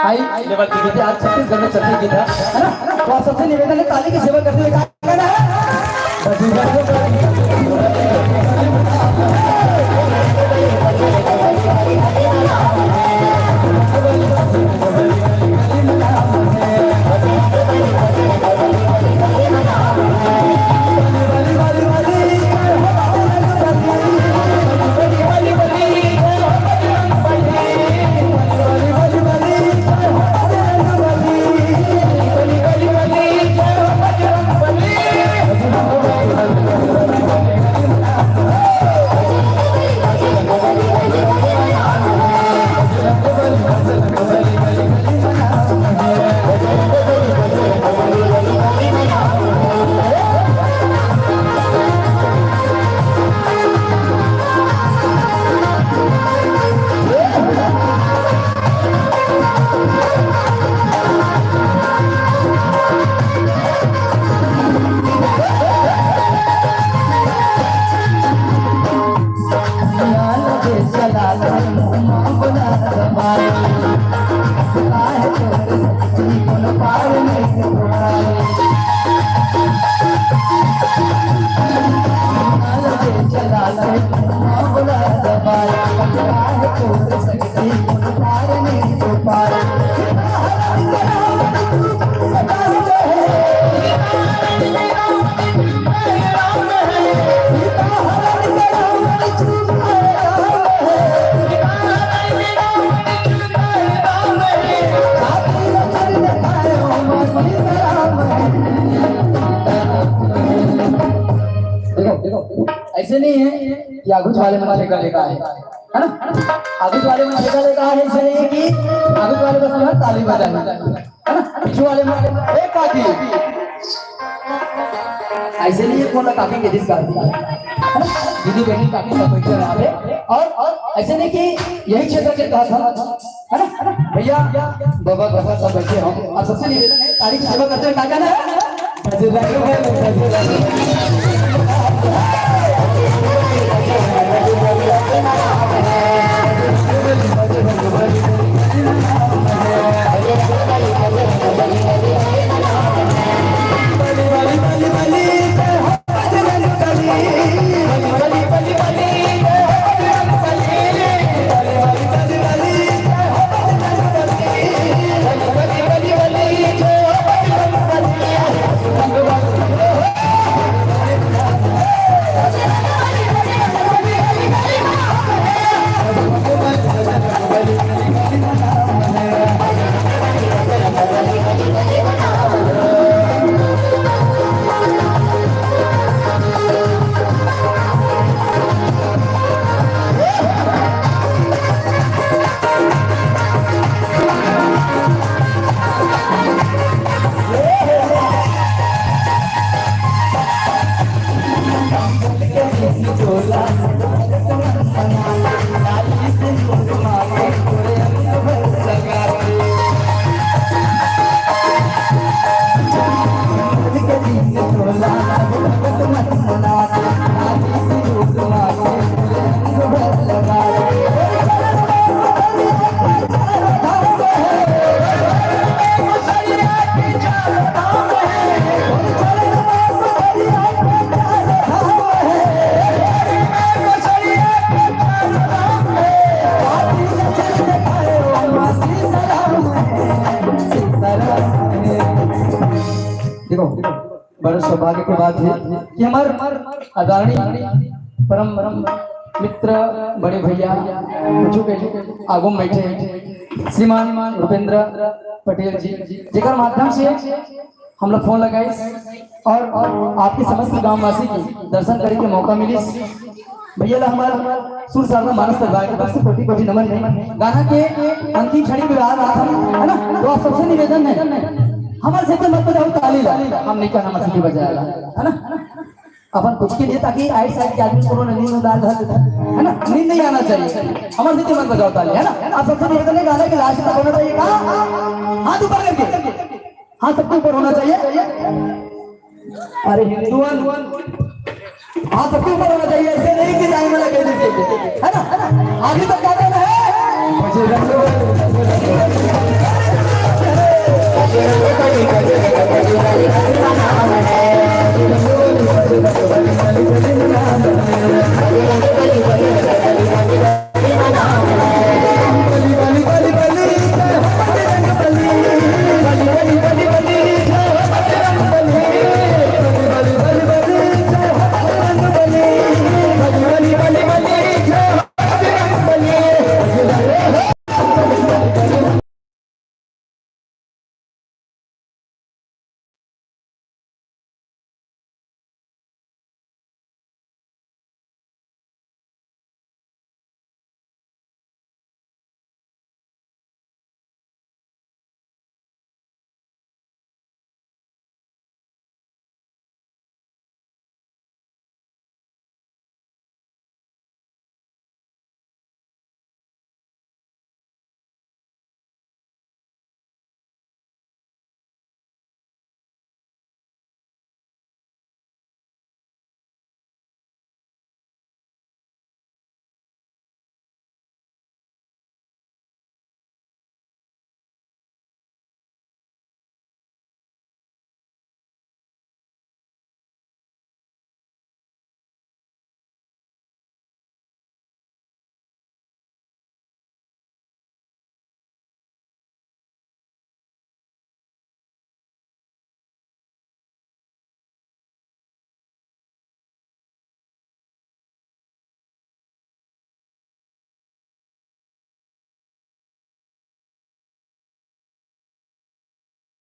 High level की गीत आज छत्तीसगढ़ में चलती गीत है ना। तो आप सबसे निवेदन है ताली की सेवा करते हुए गाना है। ऐसे नहीं है कि आगुच वाले मन ठेका लेगा है ना। आगुच वाले मन ठेका लेगा है, ऐसे नहीं है कि आगुच वाले बस हमारा ताली बजाए है ना। पीछे वाले मन एक काकी ऐसे नहीं है कौन काकी के दिस गाती है ना। दीदी बहन काकी सब बैठे रहे और ऐसे नहीं कि यही क्षेत्र के तहत है ना भैया बाबा बाबा सब बैठे हो। आप सबसे निवेदन है ताली की सेवा करते हुए क्या कहना है। बली चलते खाए ओ मासी सलाम है सीताराम है। देखो बड़े सौभाग्य की बात है कि हमारे आदरणीय परम मित्र बड़े भैया आगुम बैठे श्रीमान रुपेंद्र पटेल जी जेकर माध्यम से हम लोग फोन लगाए और आपके समस्त गांववासी की दर्शन करे के मौका मिली। भैया ला हमारा सुर सारना मानस दरबार के से कोटि कोटि नमन है। गाना के अंतिम क्षण पे आ रहा था है ना, तो आप सबसे निवेदन है हमारे से मत बजाओ ताली ला, हम नहीं कहना मसीह बजाएगा है ना अपन कुछ के लिए, ताकि आइट साइड के आदमी को नींद में डाल देता है ना, नींद नहीं आना चाहिए। हमारे से मत बजाओ ताली है ना। आप सबसे निवेदन है गाना के लास्ट तक होना चाहिए, हाथ ऊपर करके, हाथ सबके ऊपर होना चाहिए। अरे हिंदुआन हाथ सबके ऊपर होना चाहिए, ऐसे नहीं कि जाए वाला कह दीजिए है ना। आगे तक गाते हैं